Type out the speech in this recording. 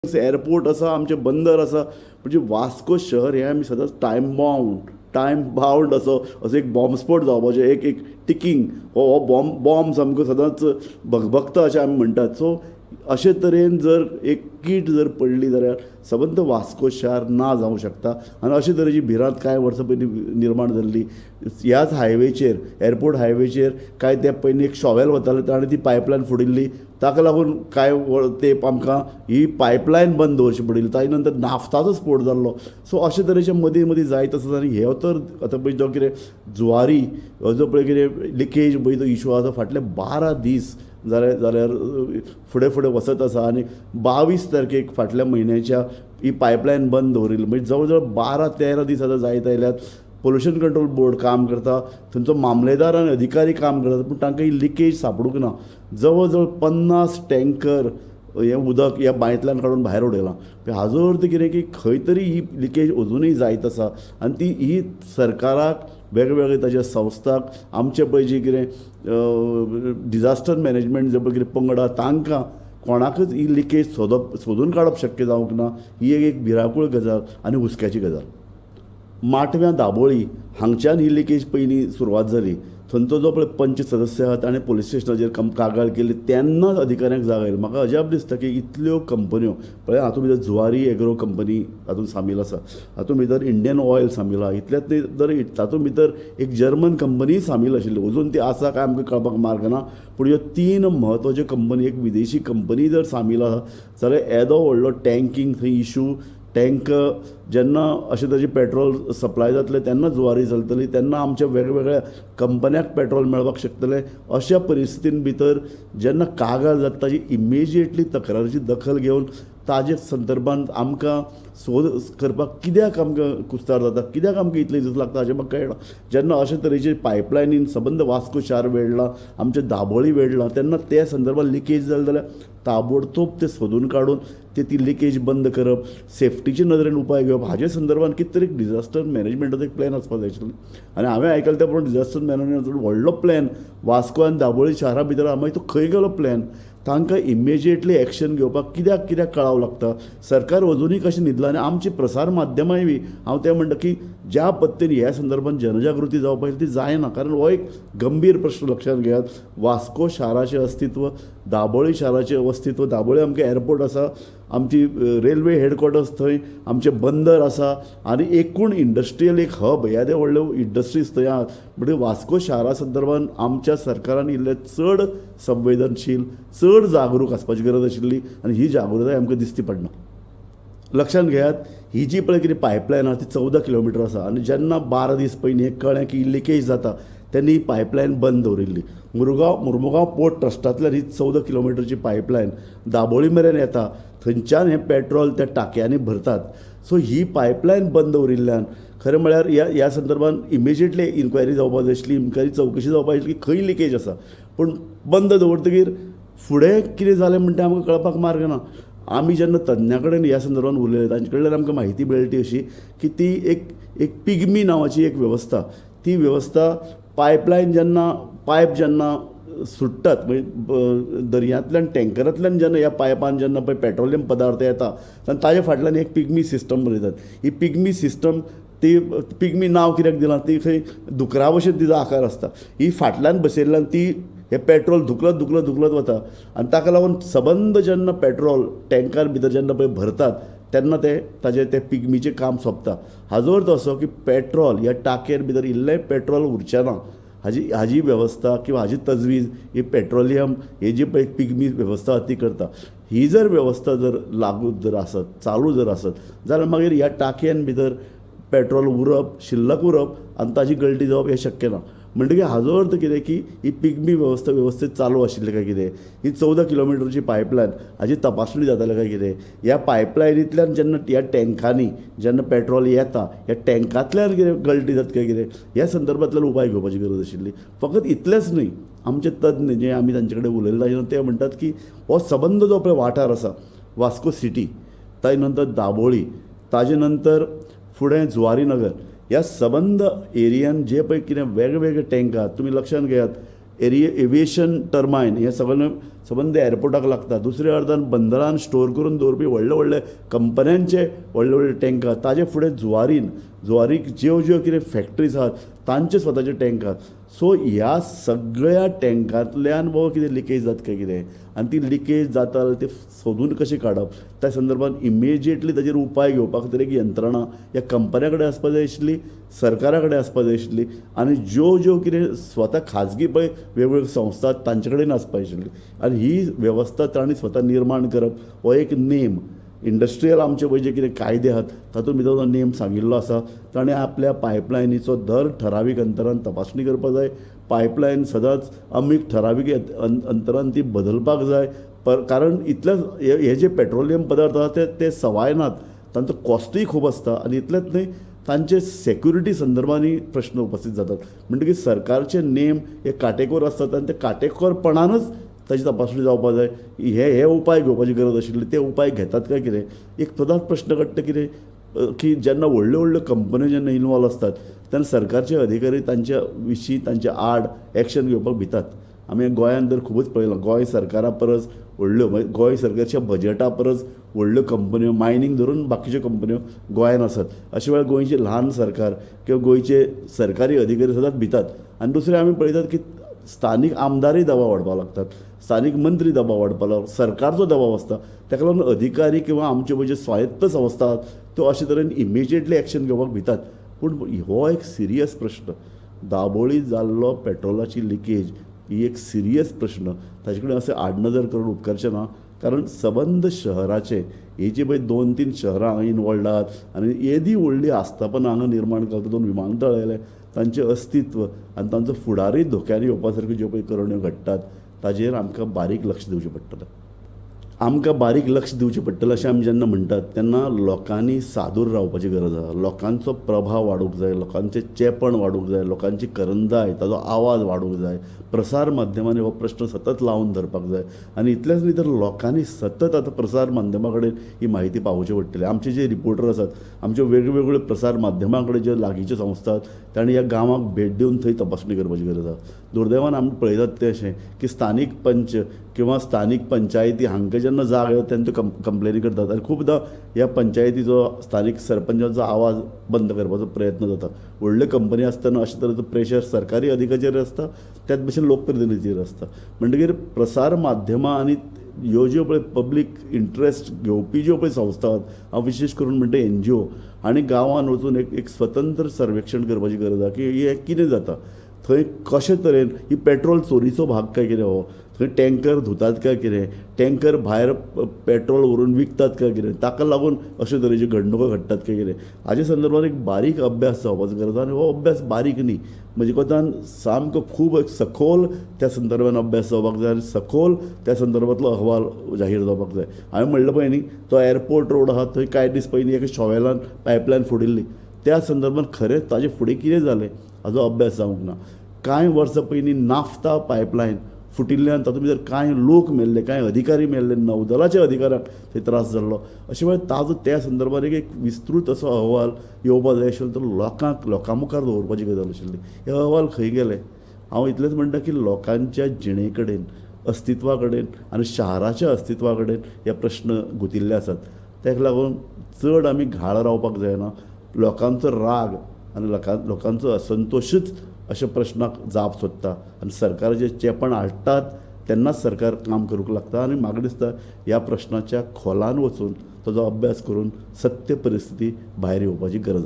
Airport आसा, आमचें बंदर आसा. म्हणजे वास्को शहर हें आमी सदांच टायम बाउंड असो एक बॉम्बस्फोट जावपाचो, एक टिकींग हो बॉम्ब सामको सदांच भगभगता अशें आमी म्हणटात. सो अशे तरेन जर एक कीट जर पडली जाल्यार सबंद वास्को शार ना जावंक शकता. आनी अशे तरेची भिरांत कांय वर्सां पयलीं निर्माण जाल्ली. ह्याच हायवेचेर, एअरपोर्ट हायवेचेर कांय तेंप पयलीं एक शॉवेल वतालें, ताणें ती पायपलायन फोडिल्ली. ताका लागून कांय तेंप आमकां ही पायपलायन बंद दवरची पडिल्ली. ताजे नंतर नाफ्ताचो स्फोट जाल्लो. सो अशे तरेचे मदीं मदीं जायत आसत. आनी हे तर आतां पळय जो कितें जुवारी हो जो पळय कितें लिकेज पळय तो इशू आसा फाटले 12 दीस जाल्यार फुडें फुडें वचत आसा. आनी 22 तारखेक फाटल्या म्हयन्याच्या ही पायपलायन बंद दवरिल्ली. म्हणजे जवळ जवळ 12-13 दीस आतां जायत आयल्यात. पोल्युशन कंट्रोल बोर्ड काम करता, थंयचो मामलेदार आनी अधिकारी काम करतात, पूण तांकां ही लिकेज सापडूंक ना. जवळ जवळ 50 टँकर हें उदक ह्या बांयतल्यान काडून भायर उडयलां. हाजो अर्थ कितें की खंय तरी ही लिकेज अजुनूय जायत आसा. आनी ही सरकाराक वेगवेगळे ताज्या संस्थाक आमचे पळय जी कितें डिजास्टर मॅनेजमेंट जे पळय कितें पंगड आसा तांकां कोणाकच ही लिकेज सोदून काडप शक्य जावंक ना. ही एक भिरांकूळ गजाल आनी हुस्क्याची गजाल. माटव्या दाबोळी हांगच्यान ही लिकेज पयलीं सुरवात जाली. थंयचो जो पळय पंच सदस्य आहा ताणें पुलीस स्टेशनाचेर कागाळ केली तेन्नाच अधिकाऱ्यांक जाग आयली. म्हाका अजाप दिसता की इतल्यो कंपन्यो पळय, हातूंत भितर जुवारी एग्रो कंपनी हातूंत सामील आसा, हातूंत भितर इंडियन ऑयल सामील आहा, इतल्याच न्ही तर तातूंत भितर एक जर्मन कंपनी सामील आशिल्ली. अजून ती आसा काय आमकां कळपाक मार्ग ना. पूण ह्यो 3 म्हत्वाच्यो कंपनी, एक विदेशी कंपनी जर सामील आहा जाल्यार येदो व्हडलो टँकींग थंय इशू, टँक जेन्ना अशें तरेचें पेट्रोल सप्लाय जातलें तेन्ना जुवारी चलतली, तेन्ना आमच्या वेगवेगळ्या कंपन्याक पेट्रोल मेळपाक शकतलें. अशा परिस्थितीन भितर जेन्ना कागाळ जाता ताजी इमिजिएटली तक्रारीची दखल घेवन ताजे संदर्भांत आमकां सोद करपाक कित्याक आमकां कुस्तार जाता, कित्याक आमकां इतले दीस लागता हाचें म्हाका कळना. जेन्ना अशे तरेचे पायपलायनीन सबंद वास्को शार वेडला, आमचे दाबोळी वेडला, तेन्ना त्या संदर्भांत लिकेज जाली जाल्यार ताबडतोब ते सोदून काडून ती लिकेज बंद करप, सेफ्टीचे नदरेन उपाय घेवप, हाजे संदर्भांत कितें तरी डिजास्टर मॅनेजमेंटाचो एक प्लॅन आसपाक जाय आशिल्लो. आनी हांवें आयकलां त्या प्रमाणे डिजास्टर मॅनेजमेंटाचो व्हडलो प्लॅन वास्को आनी दाबोळी शारा भितर आहा. मागीर तो खंय गेलो प्लॅन? तांकां इमिजिएटली एक्शन घेवपाक कित्याक कळाव लागता? सरकार अजुनूय कशें न्हिदलां? आनी आमची प्रसार माध्यमांय बी हांव तें म्हणटा की ज्या पद्दतीन ह्या संदर्भांत जनजागृती जावपाक ती जायना. कारण हो एक गंभीर प्रश्न लक्षांत घेयात. वास्को शाराचें अस्तित्व, दाबोळी शाराचें अस्तित्व, दाबोळी आमकां एअरपोर्ट आसा, आमची रेल्वे हेडक्वॉर्टर्स थंय, आमचें बंदर आसा, आनी एकूण इंडस्ट्रियल एक हब, येदे व्हडल्यो इंडस्ट्रीज थंय आहात. म्हणजे वास्को शारा संदर्भांत आमच्या सरकारान इल्लें चड संवेदनशील, चड जागरूक आसपाची गरज आशिल्ली. आनी ही जागृताय आमकां दिसती पडना. लक्षांत घेयात, ही जी पळय कितें पायपलायन आहा ती 14 किलोमिटर आसा. आनी जेन्ना 12 दीस पयलीं हें कळ्ळें की लिकेज जाता तेन्ना ही पायपलायन बंद दवरिल्ली. मुर्मुगांव पोर्ट ट्रस्टांतल्यान ही 14 किलोमिटरची पायपलायन दाबोळी मेरेन येता. थंयच्यान हें पेट्रोल त्या टाकयांनी भरतात. सो ही पायपलायन बंद दवरिल्ल्यान खरें म्हळ्यार ह्या संदर्भांत इमिजिएटली इन्क्वायरी जावपाक जाय आशिल्ली, इन्क्वायरी चवकशी जावपाक जाय आशिल्ली की खंय लिकेज आसा. पूण बंद दवरतकीर फुडें कितें जालें म्हणटा तें आमकां कळपाक मार्ग ना. आमी जेन्ना तज्ञा कडेन ह्या संदर्भांत उलयले तांचे कडल्यान आमकां म्हायती मेळटी अशी की ती एक पिग्मी नांवाची एक वेवस्था, ती वेवस्था पायपलायन जेन्ना सुट्टात, म्हणजे दर्यांतल्यान टँकरांतल्यान जेन्ना ह्या पायपान जेन्ना पळय पेट्रोलियम पदार्थ येता तेन्ना ताजे फाटल्यान एक पिग्मी सिस्टम बरयतात. ही पिग्मी सिस्टम, ती पिग्मी नांव कित्याक दिलां, ती खंय दुकरा भशेन तिचो आकार आसता. ही फाटल्यान बसयल्ल्यान ती हे पेट्रोल धुकलत वता. आनी ताका लागून सबंद जेन्ना पेट्रोल टँकर भितर जेन्ना पळय भरतात तेन्ना ते पिग्मीचें काम सोंपता. हाजो अर्थ असो की पेट्रोल ह्या टाकयेर भितर इल्लें पेट्रोल उरचें ना. हाजी वेवस्था किंवा हाजी तजवीज ही पेट्रोलियम ही जी पळय पिग्मी वेवस्था ती करता. ही जर वेवस्था जर लागू जर आसत, चालू जर आसत जाल्यार मागीर ह्या टाकयेन भितर पेट्रोल उरप, शिल्लक उरप आनी ताजी गळटी जावप हें शक्य ना. म्हणटकीर हाजो अर्थ कितें की ही पिग्मी वेवस्था वेवस्थीत चालू आशिल्ली काय कितें, ही 14 किलोमिटरची पायपलायन हाजी तपासणी जाताली काय कितें, ह्या पायपलायनींतल्यान जेन्ना ह्या टँकांनी जेन्ना पेट्रोल येता ह्या टँकांतल्यान कितें गळटी जाता काय कितें, ह्या संदर्भांतल्यान उपाय घेवपाची गरज आशिल्ली. फकत इतलेंच न्ही, आमचे तज्ञ जे आमी तांचे कडेन उलयले ते म्हणटात की हो सबंद जो पळय वाठार आसा वास्को सिटी, ताजे नंतर दाबोळी, ताजे नंतर फुडें जुवारी नगर, ह्या सबंद एरियान जे पळय कितें वेगवेगळे टँक आहात, तुमी लक्षांत घेयात एविएशन टर्मायन हे सगळें संबंद एअरपोर्टाक लागता. दुसऱ्या अर्दान बंदरान स्टोर करून दवरपी व्हडले व्हडले कंपन्यांचे व्हडले व्हडले टँकर, ताजे फुडें जुवारीक ज्यो कितें फॅक्टरीज आहात तांचे स्वताचे टँकर. सो ह्या सगळ्या टँकांतल्यान कितें लिकेज जाता काय कितें, आनी ती लिकेज जाता जाल्यार ते सोदून कशें काडप, त्या संदर्भात इमिजिएटली ताजेर उपाय घेवपा खातीर एक यंत्रणा ह्या कंपन्या कडेन आसपाक जाय आशिल्ली, सरकारा कडेन आसपाक जाय आशिल्ली, आनी ज्यो कितें स्वता खाजगी पळय वेगवेगळ्यो संस्था तांचे कडेन आसपाक आशिल्ली. आनी ही वेवस्था तांणी स्वता निर्माण करप हो एक नेम. इंडस्ट्रियल आमचे पळय जे कितें कायदे आहात तातूंत भितर तो नेम सांगिल्लो आसा. ताणें आपल्या पायपलायनीचो दर ठरावीक अंतरान तपासणी करपाक जाय. पायपलायन सदांच अमीक ठरावीक अंतरान ती बदलपाक जाय. कारण इतलेंच हे जे पेट्रोलियम पदार्थ आसा ते सवाय नात, तांचो कॉस्टूय खूब आसता. आनी इतलेंच न्हय, तांचे सेक्युरिटी संदर्भांनी प्रश्न उपस्थित जातात. म्हणटकीर सरकारचे नेम हे काटेकोर आसतात आनी ते काटेकोरपणानच ताची तपासणी जावपाक जाय. हे उपाय घेवपाची गरज आशिल्ली, ते उपाय घेतात काय कितें. एक सदांच प्रश्न काडटा कितें की जेन्ना व्हडल्यो व्हडल्यो कंपन्यो जेन्ना इनवॉल्व आसतात तेन्ना सरकारचे अधिकारी तांच्या विशीं तांचे आड एक्शन घेवपाक भितात. आमी गोंयांत तर खूबच पळयलां, गोंय सरकारा परस व्हडल्यो गोंय सरकारच्या बजेटा परस व्हडल्यो कंपन्यो, मायनींग धरून बाकीच्यो कंपन्यो गोंयांत आसात. अशे वेळार गोंयचे ल्हान सरकार किंवा गोंयचे सरकारी अधिकारी सदांच भितात. आनी दुसरें आमी पळयतात की स्थानीक आमदारय दबाव वाडपाक लागतात, स्थानीक मंत्री दबाव वाडपाक लागतात, सरकारचो दबाव आसता. ताका लागून अधिकारी किंवा आमचे पळय जे स्वायत्त संस्था आसात त्यो अशे तरेन इमिजिएटली एक्शन घेवपाक भितात. पूण हो एक सिरियस प्रश्न. दाबोळी जाल्लो पेट्रोलाची लिकेज ही एक सिरियस प्रश्न. ताचे कडेन अशें आडनदर करून उपकारचें ना. कारण सबंद शहराचे ही जी पळय 2-3 शहरां हांगा इनवॉल्ड आहात आनी येदी व्हडली आस्थापनां हांगा निर्माण करता, दोन विमानतळ आयले, तांचें अस्तित्व आनी तांचो फुडारूय धोक्यान येवपा सारक्यो ज्यो पळय करण्यो घडटात ताजेर आमकां बारीक लक्ष दिवचें पडटलें. अशें आमी जेन्ना म्हणटात तेन्ना लोकांनी सादूर रावपाची गरज आसा. लोकांचो प्रभाव वाडूंक जाय, लोकांचें चेपण वाडूंक जाय, लोकांची करंदाय, ताजो आवाज वाडूंक जाय. प्रसार माध्यमांनी हो प्रश्न सतत लावन धरपाक जाय. आनी इतलेंच न्ही तर लोकांनी सतत आतां प्रसार माध्यमां कडेन ही म्हायती पावोवची पडटली. आमचे जे रिपोर्टर आसात, आमच्यो वेगवेगळ्यो प्रसार माध्यमां कडेन ज्यो लागींच्यो संस्था आसात तांणी ह्या गांवांक भेट दिवन थंय तपासणी करपाची गरज आसा. दुर्दैवान आमी पळयतात तें अशें की स्थानीक पंच किंवा स्थानीक पंचायती हांकां जेन्ना जाग येता तेन्ना त्यो कंप्लेनी करतात. आनी खूबदां ह्या पंचायतीचो स्थानीक सरपंचाचो आवाज बंद करपाचो प्रयत्न जाता. व्हडल्यो कंपनी आसतना अशे तरेचो प्रेशर सरकारी अधिकाऱ्याचेर आसता, त्याच भशेन लोकप्रतिनिधीचेर आसता. म्हणटकीर प्रसार माध्यमां आनी ह्यो ज्यो पळय पब्लीक इंट्रस्ट घेवपी ज्यो पळय संस्था आसात, हांव विशेश करून म्हणटा NGO, आनी गांवांत वचून एक स्वतंत्र सर्वेक्षण करपाची गरज आसा की हें कितें जाता, थंय कशे तरेन ही पेट्रोल चोरीचो भाग काय कितें हो, थंय टँकर धुतात काय कितें, टँकर भायर पेट्रोल व्हरून विकतात काय कितें, ताका लागून अशे तरेच्यो घडणुको घडटात काय कितें, हाचे संदर्भात एक बारीक अभ्यास जावपाचो गरज आसा. आनी हो अभ्यास बारीक न्ही, म्हजे कोतान सामको खूब सखोल त्या संदर्भान अभ्यास जावपाक जाय आनी सखोल त्या संदर्भांतलो अहवाल जाहीर जावपाक जाय. हांवें म्हणलें पळय न्ही, तो एअरपोर्ट रोड आहा थंय कांय दीस पयलीं एका शॉवेलान पायपलायन फोडिल्ली, त्या संदर्भात खरेंच ताजे फुडें कितें जालें हाजो अभ्यास जावंक ना. कांय वर्सां पयलीं नाफ्ता पायपलायन फुटिल्ल्यान तातूंत भितर कांय लोक मेल्ले, कांय अधिकारी मेल्ले, नौदलाच्या अधिकाऱ्यांक थंय त्रास जाल्लो. अशे वेळार ताजो त्या संदर्भात एक विस्तृत असो अहवाल येवपाक जाय आशिल्लो, तर लोकां मुखार दवरपाची गरज आशिल्ली. हे अहवाल खंय गेले? हांव इतलेंच म्हणटा की लोकांच्या जिणे कडेन, अस्तित्वा कडेन आनी शाराच्या अस्तित्वा कडेन हे प्रश्न गुंतिल्ले आसात. ताका लागून चड आमी घाळ रावपाक जायना. लोकांचो राग आनी लोकांचो असंतोशच अशा प्रश्नाक जाप सोदता आनी सरकाराचें चेपण हाडटात तेन्नाच सरकार काम करूंक लागता. आनी म्हाका दिसता ह्या प्रश्नाच्या खोलान वचून ताजो अभ्यास करून सत्य परिस्थिती भायर येवपाची गरज